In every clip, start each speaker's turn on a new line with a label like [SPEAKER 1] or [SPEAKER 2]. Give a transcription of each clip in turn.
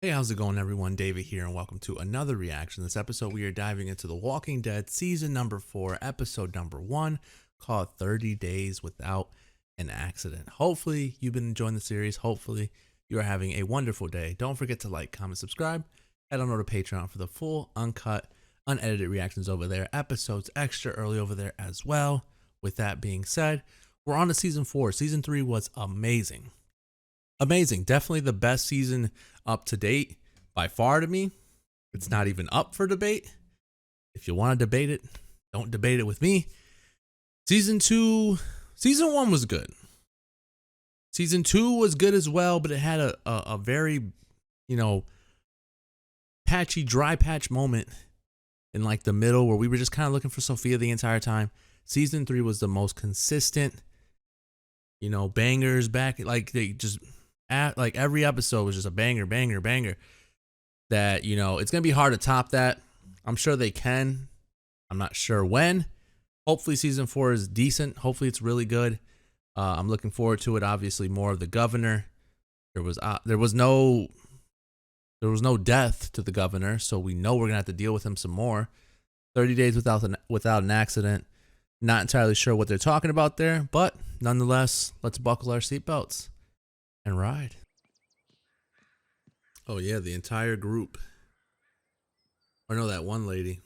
[SPEAKER 1] Hey, how's it going, everyone? David here, and welcome to another reaction. This episode, we are diving into The Walking Dead season number 4, episode number 1, called 30 Days Without an Accident. Hopefully, you've been enjoying the series. Hopefully, you are having a wonderful day. Don't forget to like, comment, subscribe. Head on over to Patreon for the full, uncut, unedited reactions over there. Episodes extra early over there as well. With that being said, we're on to season 4. Season 3 was amazing. Amazing. Definitely the best season up to date by far to me. It's not even up for debate. If you want to debate it, don't debate it with me. Season 1 was good. Season 2 was good as well, but it had a very, patchy, dry patch moment in like the middle where we were just kind of looking for Sophia the entire time. Season 3 was the most consistent, bangers back. Like they just, like every episode was just a banger, banger, banger. That, it's going to be hard to top that. I'm sure they can. I'm not sure when. Hopefully season 4 is decent. Hopefully it's really good. I'm looking forward to it. Obviously more of the governor. There was no death to the governor, so we know we're going to have to deal with him some more. 30 days without an accident. Not entirely sure what they're talking about there, but nonetheless, let's buckle our seatbelts and ride. Oh yeah, the entire group. Or no, that one lady.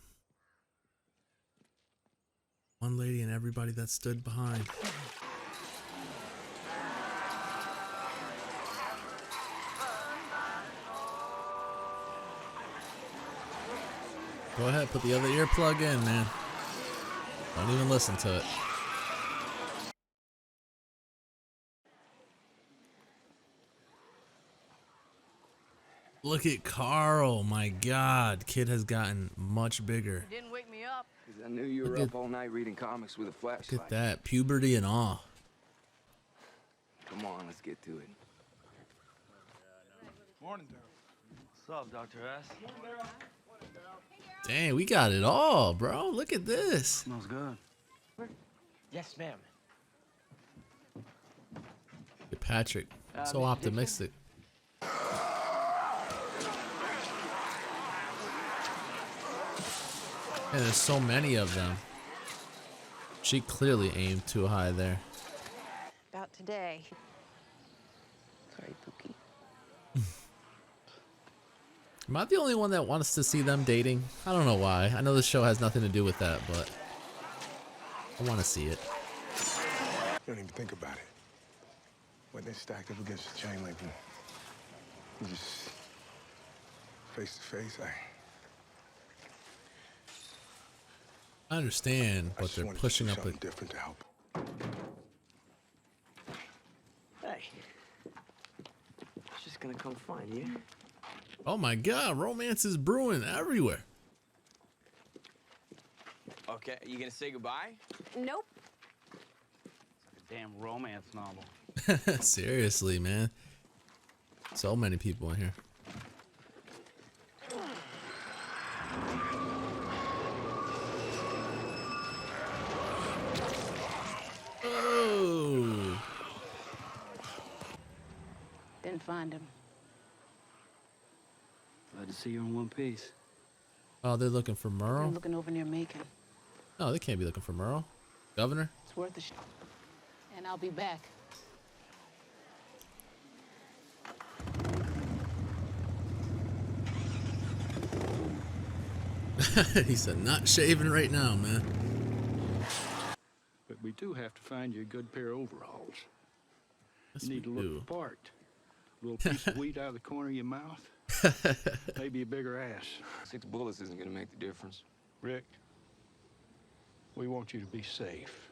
[SPEAKER 1] One lady and everybody that stood behind. Go ahead, put the other earplug in, man. Don't even listen to it. Look at Carl, my God. Kid has gotten much bigger.
[SPEAKER 2] Didn't wake me up.
[SPEAKER 3] Because I knew you were up all night reading comics with a flashlight.
[SPEAKER 1] Look at that, puberty and all.
[SPEAKER 3] Come on, let's get to it.
[SPEAKER 4] Morning, Daryl. What's up, Dr. S?
[SPEAKER 1] Dang, we got it all, bro. Look at this.
[SPEAKER 4] Smells good.
[SPEAKER 2] Yes, ma'am.
[SPEAKER 1] Patrick, so optimistic. And there's so many of them. She clearly aimed too high there.
[SPEAKER 5] About today.
[SPEAKER 3] Sorry, Pookie.
[SPEAKER 1] Am I the only one that wants to see them dating? I don't know why. I know this show has nothing to do with that, but I want to see it.
[SPEAKER 6] You don't even think about it. When they're stacked up against the chain link, you just face to face.
[SPEAKER 1] I understand,
[SPEAKER 6] I
[SPEAKER 1] but
[SPEAKER 6] just
[SPEAKER 1] they're
[SPEAKER 6] wanted to
[SPEAKER 1] pushing
[SPEAKER 6] do
[SPEAKER 1] up a...
[SPEAKER 6] something different to help.
[SPEAKER 2] Hey. She's gonna come find you.
[SPEAKER 1] Oh my God, romance is brewing everywhere.
[SPEAKER 3] Okay, you gonna say goodbye?
[SPEAKER 5] Nope.
[SPEAKER 4] Damn romance novel.
[SPEAKER 1] Seriously, man. So many people in here. Oh.
[SPEAKER 5] Didn't find him.
[SPEAKER 4] Glad to see you in one piece.
[SPEAKER 1] Oh, they're looking for
[SPEAKER 5] I'm
[SPEAKER 1] Merle?
[SPEAKER 5] looking over near Macon.
[SPEAKER 1] No, they can't be looking for Merle. Governor?
[SPEAKER 5] It's worth a shot. And I'll be back.
[SPEAKER 1] He said, not shaving right now, man.
[SPEAKER 7] But we do have to find you a good pair of overalls.
[SPEAKER 1] Yes,
[SPEAKER 7] You need to
[SPEAKER 1] we
[SPEAKER 7] look
[SPEAKER 1] do.
[SPEAKER 7] the part. A little piece of weed out of the corner of your mouth. Maybe a bigger ass.
[SPEAKER 3] 6 bullets isn't gonna make the difference.
[SPEAKER 7] Rick, we want you to be safe.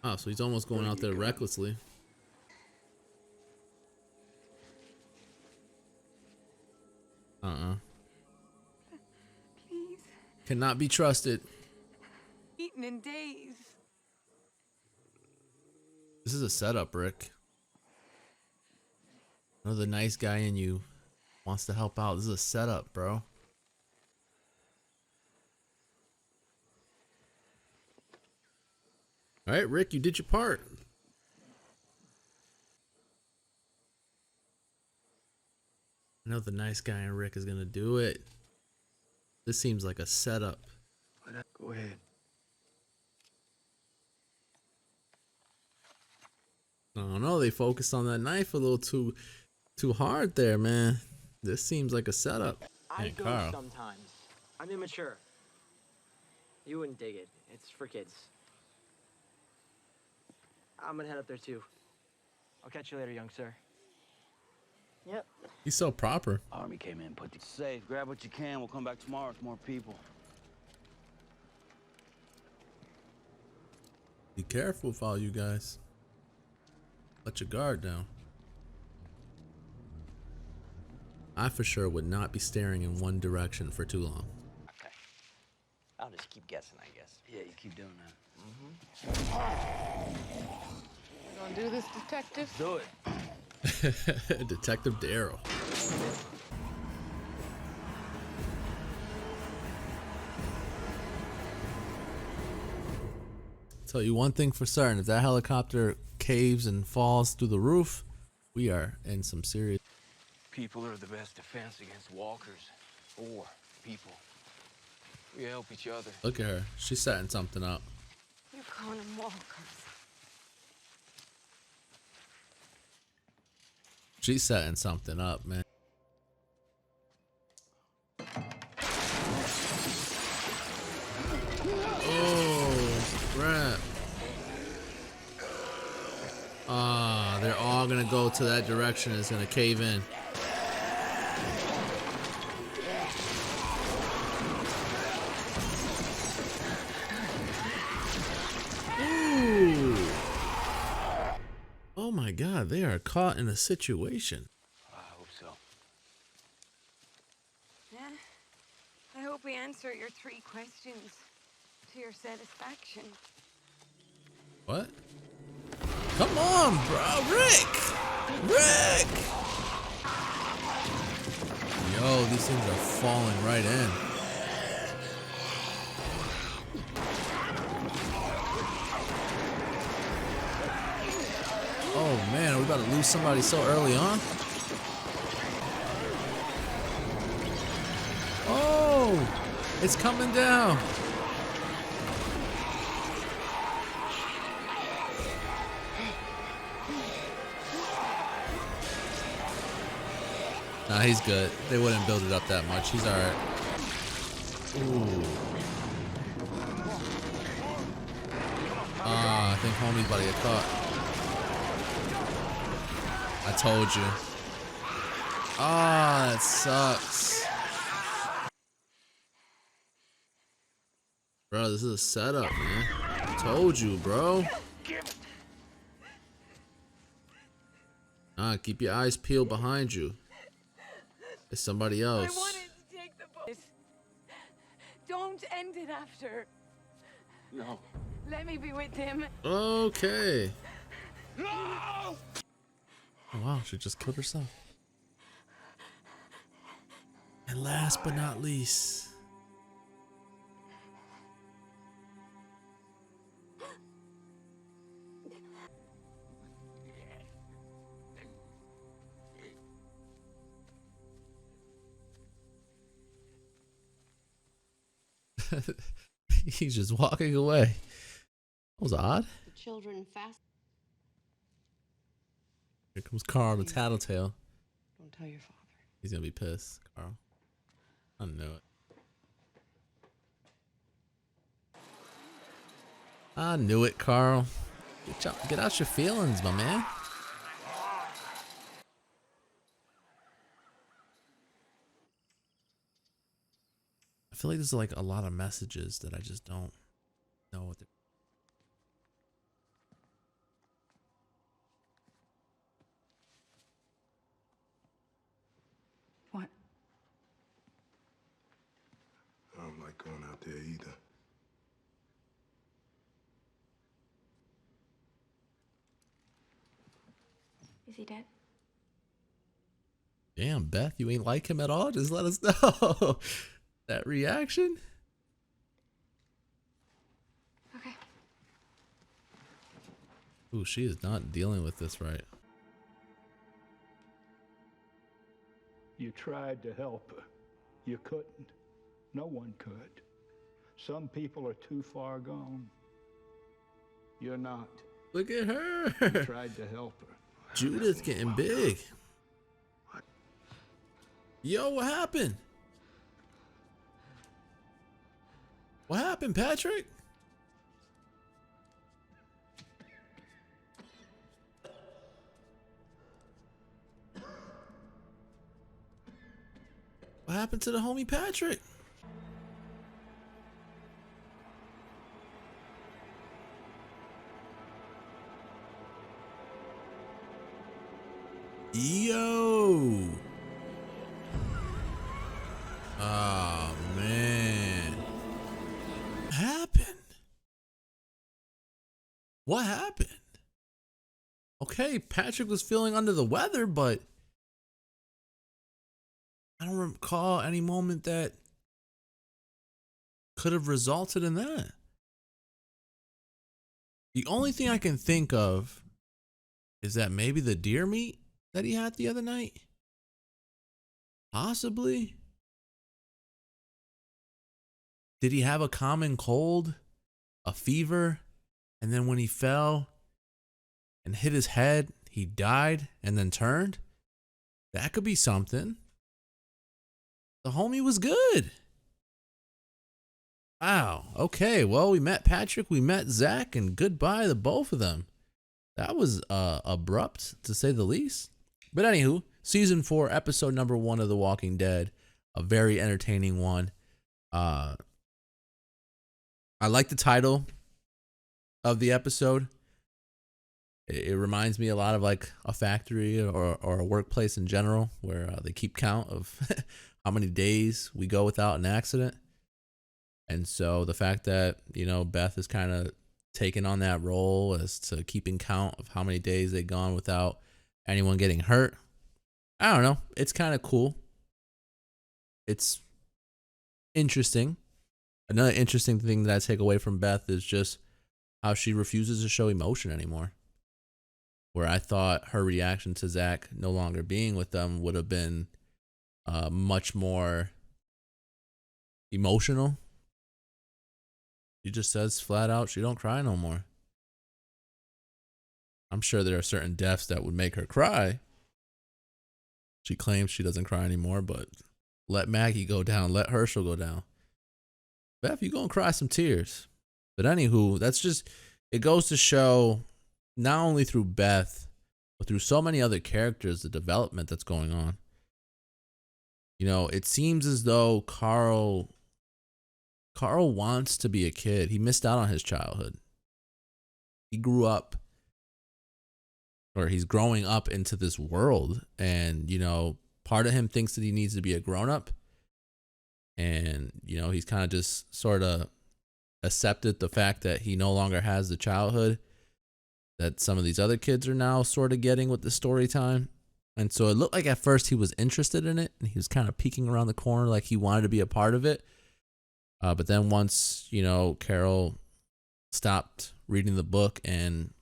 [SPEAKER 1] Oh, so he's almost going out there recklessly.
[SPEAKER 5] Please.
[SPEAKER 1] Cannot be trusted.
[SPEAKER 5] Eaten in days.
[SPEAKER 1] This is a setup, Rick. I know the nice guy in you wants to help out. This is a setup, bro. All right, Rick, you did your part. I know the nice guy in Rick is gonna do it. This seems like a setup.
[SPEAKER 7] Go ahead.
[SPEAKER 1] I don't know. They focused on that knife a little too hard there, man. This seems like a setup.
[SPEAKER 2] I
[SPEAKER 1] Hey,
[SPEAKER 2] go
[SPEAKER 1] Carl.
[SPEAKER 2] sometimes. I'm immature. You wouldn't dig it. It's for kids. I'm gonna head up there too. I'll catch you later, young sir. Yep.
[SPEAKER 1] He's so proper.
[SPEAKER 4] Army came in, put the safe. Grab what you can. We'll come back tomorrow with more people.
[SPEAKER 1] Be careful with all you guys. Let your guard down. I for sure would not be staring in one direction for too long.
[SPEAKER 2] Okay. I'll just keep guessing, I guess.
[SPEAKER 4] Yeah, you keep doing that.
[SPEAKER 5] You gonna do this, detective?
[SPEAKER 4] Do it.
[SPEAKER 1] Detective Darrow. Tell you one thing for certain, if that helicopter caves and falls through the roof, we are in some serious...
[SPEAKER 3] People are the best defense against walkers or people. We help each other.
[SPEAKER 1] Look at her. She's setting something up.
[SPEAKER 5] You're calling them walkers.
[SPEAKER 1] She's setting something up, man. Oh, crap. Ah, they're all gonna go to that direction. It's gonna cave in. Ooh. Oh my God, they are caught in a situation.
[SPEAKER 3] I hope so.
[SPEAKER 5] Yeah. I hope we answer your 3 questions to your satisfaction.
[SPEAKER 1] What? Come on, bro. Rick! Rick! Yo, these things are falling right in. Oh man, are we about to lose somebody so early on? Oh! It's coming down! Nah, he's good. They wouldn't build it up that much. He's alright. Ooh. Ah, I think homie's about to get caught. I told you. Ah, that sucks. Bro, this is a setup, man. I told you, bro. Ah, keep your eyes peeled behind you. It's somebody else.
[SPEAKER 5] I wanted to take the boat. Don't end it after.
[SPEAKER 3] No.
[SPEAKER 5] Let me be with him.
[SPEAKER 1] Okay. Oh wow, she just killed herself. And last but not least, he's just walking away. That was odd.
[SPEAKER 5] The children fast.
[SPEAKER 1] Here comes Carl the Tattletale.
[SPEAKER 5] Don't tell your father.
[SPEAKER 1] He's gonna be pissed, Carl. I knew it. I knew it, Carl. Get out your feelings, my man. I feel like there's like a lot of messages that I just don't know what they're...
[SPEAKER 5] What?
[SPEAKER 6] I don't like going out there either.
[SPEAKER 5] Is he dead?
[SPEAKER 1] Damn, Beth, you ain't like him at all? Just let us know. That reaction?
[SPEAKER 5] Okay.
[SPEAKER 1] Ooh, she is not dealing with this right.
[SPEAKER 7] You tried to help her. You couldn't. No one could. Some people are too far gone. You're not.
[SPEAKER 1] Look at
[SPEAKER 7] You
[SPEAKER 1] her.
[SPEAKER 7] tried to help her.
[SPEAKER 1] Judith getting big. Yo, what happened? What happened, Patrick? What happened to the homie Patrick? Yo. Oh, man. What happened? What happened? Okay, Patrick was feeling under the weather, but I don't recall any moment that could have resulted in that. The only thing I can think of is that maybe the deer meat that he had the other night. Possibly. Did he have a common cold, a fever, and then when he fell and hit his head, he died and then turned? That could be something. The homie was good. Wow. Okay. Well, we met Patrick, we met Zach, and goodbye to both of them. That was abrupt, to say the least. But anywho, season 4, episode number 1 of The Walking Dead, a very entertaining one. I like the title of the episode. It reminds me a lot of like a factory or a workplace in general, where they keep count of how many days we go without an accident. And so the fact that, you know, Beth is kind of taking on that role as to keeping count of how many days they've gone without anyone getting hurt. I don't know. It's kind of cool. It's interesting. Another interesting thing that I take away from Beth is just how she refuses to show emotion anymore. Where I thought her reaction to Zach no longer being with them would have been much more emotional. She just says flat out she don't cry no more. I'm sure there are certain deaths that would make her cry. She claims she doesn't cry anymore, but let Maggie go down, let Herschel go down. Beth, you gonna cry some tears. But anywho, that's just, it goes to show not only through Beth, but through so many other characters, the development that's going on. You know, it seems as though Carl wants to be a kid. He missed out on his childhood. He grew up, or he's growing up into this world, and, you know, part of him thinks that he needs to be a grown-up, and, you know, he's kind of just sort of accepted the fact that he no longer has the childhood that some of these other kids are now sort of getting with the story time. And so it looked like at first he was interested in it, and he was kind of peeking around the corner like he wanted to be a part of it. But then once, you know, Carol stopped reading the book and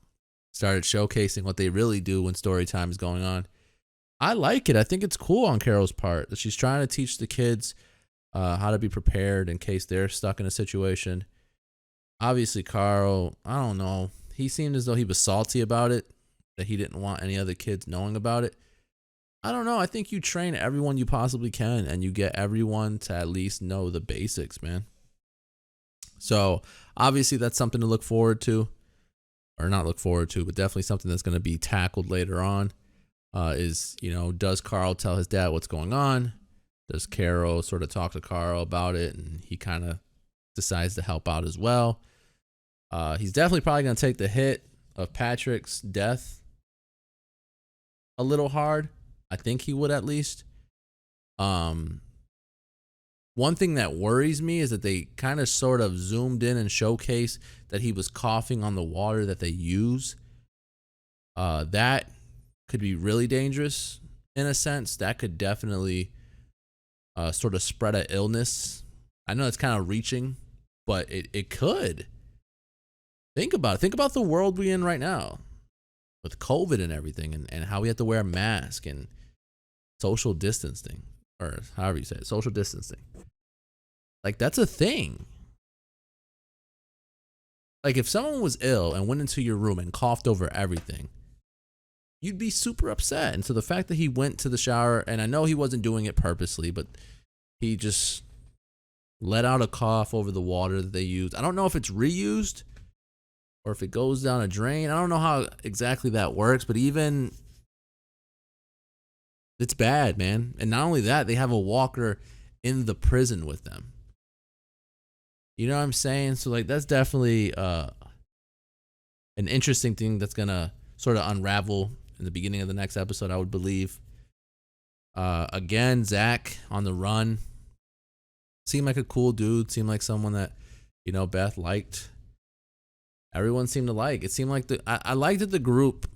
[SPEAKER 1] started showcasing what they really do when story time is going on, I like it. I think it's cool on Carol's part that she's trying to teach the kids how to be prepared in case they're stuck in a situation. Obviously, Carl, I don't know. He seemed as though he was salty about it, that he didn't want any other kids knowing about it. I don't know. I think you train everyone you possibly can, and you get everyone to at least know the basics, man. So obviously that's something to look forward to, or not look forward to, but definitely something that's going to be tackled later on. Is, you know, does Carl tell his dad what's going on? Does Carol sort of talk to Carl about it, and he kind of decides to help out as well? He's definitely probably going to take the hit of Patrick's death a little hard. I think he would, at least. One thing that worries me is that they kind of sort of zoomed in and showcased that he was coughing on the water that they use. That could be really dangerous in a sense. That could definitely sort of spread an illness. I know it's kind of reaching, but it could. Think about it. Think about the world we're in right now with COVID and everything, and how we have to wear a mask and social distancing, or however you say it, social distancing. Like, that's a thing. Like, if someone was ill and went into your room and coughed over everything, you'd be super upset. And so the fact that he went to the shower, and I know he wasn't doing it purposely, but he just let out a cough over the water that they used. I don't know if it's reused or if it goes down a drain. I don't know how exactly that works, but even it's bad, man. And not only that, they have a walker in the prison with them. You know what I'm saying? So like, that's definitely an interesting thing that's gonna sort of unravel in the beginning of the next episode, I would believe. Again, Zach on the run seemed like a cool dude. Seemed like someone that, you know, Beth liked. Everyone seemed to like. It seemed like I liked that the group,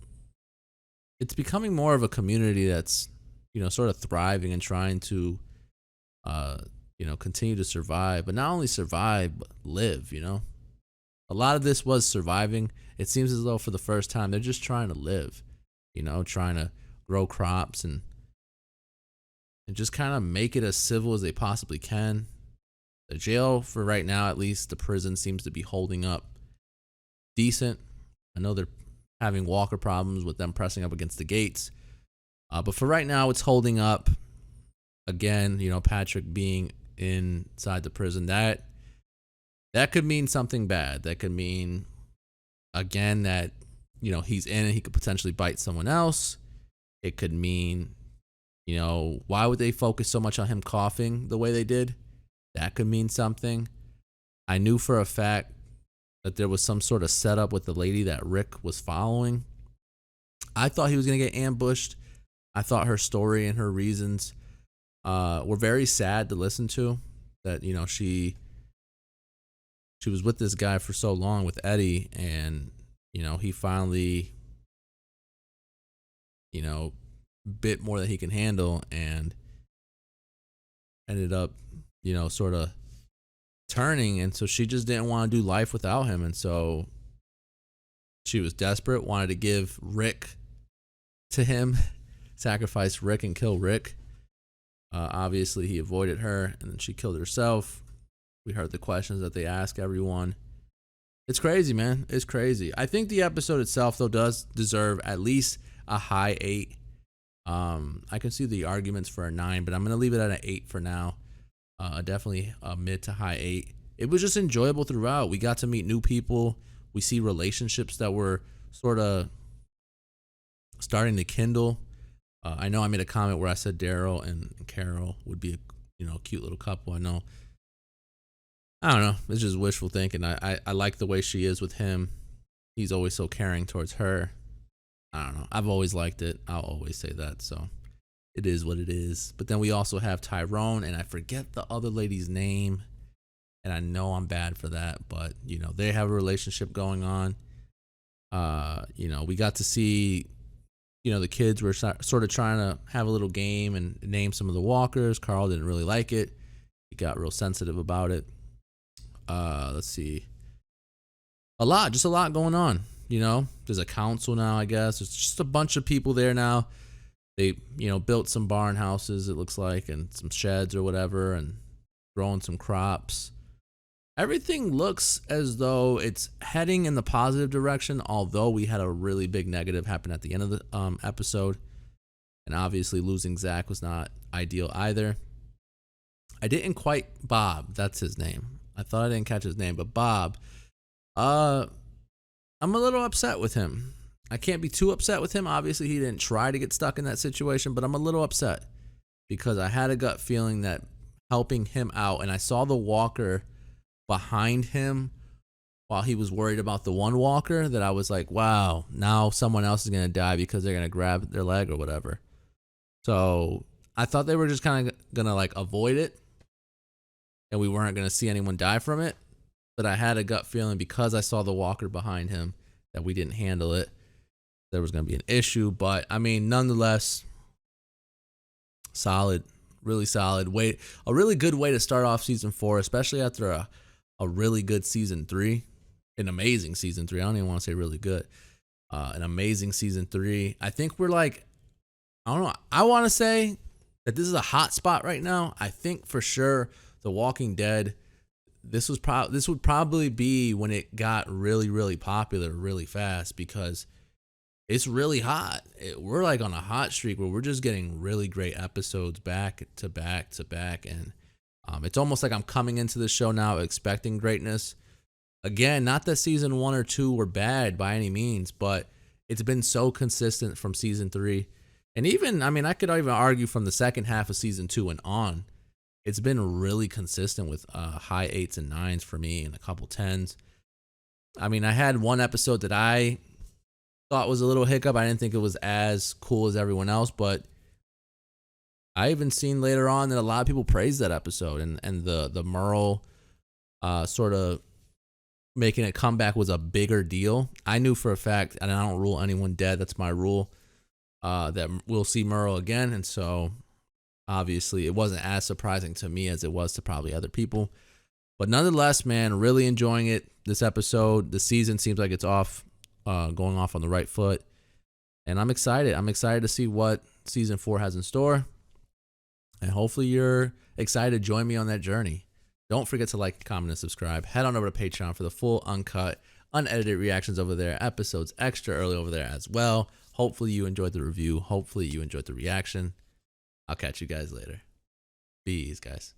[SPEAKER 1] it's becoming more of a community that's, you know, sort of thriving and trying to, you know, continue to survive, but not only survive, but live, you know. A lot of this was surviving. It seems as though for the first time, they're just trying to live, you know, trying to grow crops and just kind of make it as civil as they possibly can. The jail, for right now, at least, the prison seems to be holding up decent. I know they're having walker problems with them pressing up against the gates. But for right now, it's holding up. Again, you know, Patrick being inside the prison, that could mean something bad. That could mean, again, that, you know, he's in and he could potentially bite someone else. It could mean, you know, why would they focus so much on him coughing the way they did? That could mean something. I knew for a fact that there was some sort of setup with the lady that Rick was following. I thought he was going to get ambushed. I thought her story and her reasons were very sad to listen to. That, you know, she was with this guy for so long, with Eddie, and, you know, he finally, you know, bit more than he can handle and ended up, you know, sort of turning. And so she just didn't want to do life without him. And so she was desperate, wanted to give Rick to him, sacrifice Rick and kill Rick. Obviously, he avoided her, and then she killed herself. We heard the questions that they ask everyone. It's crazy, man. It's crazy. I think the episode itself, though, does deserve at least a high 8. I can see the arguments for a 9, but I'm going to leave it at an 8 for now. Definitely a mid to high 8. It was just enjoyable throughout. We got to meet new people. We see relationships that were sort of starting to kindle. I know I made a comment where I said Daryl and Carol would be a cute little couple. I know. I don't know. It's just wishful thinking. I like the way she is with him. He's always so caring towards her. I don't know. I've always liked it. I'll always say that. So it is what it is. But then we also have Tyrone, and I forget the other lady's name. And I know I'm bad for that, but, you know, they have a relationship going on. You know, we got to see, you know, the kids were sort of trying to have a little game and name some of the walkers. Carl didn't really like it. He got real sensitive about it. Let's see. Just a lot going on, you know. There's a council now, I guess. There's just a bunch of people there now. They, you know, built some barn houses, it looks like, and some sheds or whatever, and growing some crops. Everything looks as though it's heading in the positive direction, although we had a really big negative happen at the end of the episode. And obviously losing Zach was not ideal either. Bob, that's his name. I thought I didn't catch his name, but Bob, I'm a little upset with him. I can't be too upset with him. Obviously, he didn't try to get stuck in that situation, but I'm a little upset because I had a gut feeling that helping him out, and I saw the walker behind him while he was worried about the one walker, that I was like, wow, now someone else is going to die because they're going to grab their leg or whatever. So I thought they were just kind of going to like avoid it and we weren't going to see anyone die from it. But I had a gut feeling because I saw the walker behind him that we didn't handle it. There was going to be an issue. But I mean, nonetheless, solid, really solid way. A really good way to start off season 4, especially after a really good season 3, an amazing season 3. I don't even want to say really good. An amazing season 3. I think we're like, I don't know. I want to say that this is a hot spot right now. I think for sure The Walking Dead, this would probably be when it got really, really popular really fast, because it's really hot. We're like on a hot streak where we're just getting really great episodes back to back to back. And it's almost like I'm coming into the show now expecting greatness. Again, not that season 1 or 2 were bad by any means, but it's been so consistent from season 3. And even, I mean, I could even argue from the second half of season 2 and on, it's been really consistent with high 8s and 9s for me and a couple 10s. I mean, I had one episode that I thought was a little hiccup. I didn't think it was as cool as everyone else, but I even seen later on that a lot of people praised that episode, and the Merle sort of making a comeback was a bigger deal. I knew for a fact, and I don't rule anyone dead, that's my rule, that we'll see Merle again, and so obviously it wasn't as surprising to me as it was to probably other people. But nonetheless, man, really enjoying it this episode. The season seems like it's going off on the right foot, and I'm excited. I'm excited to see what season 4 has in store, and hopefully you're excited to join me on that journey. Don't forget to like, comment, and subscribe. Head on over to Patreon for the full, uncut, unedited reactions over there. Episodes extra early over there as well. Hopefully you enjoyed the review. Hopefully you enjoyed the reaction. I'll catch you guys later. Peace, guys.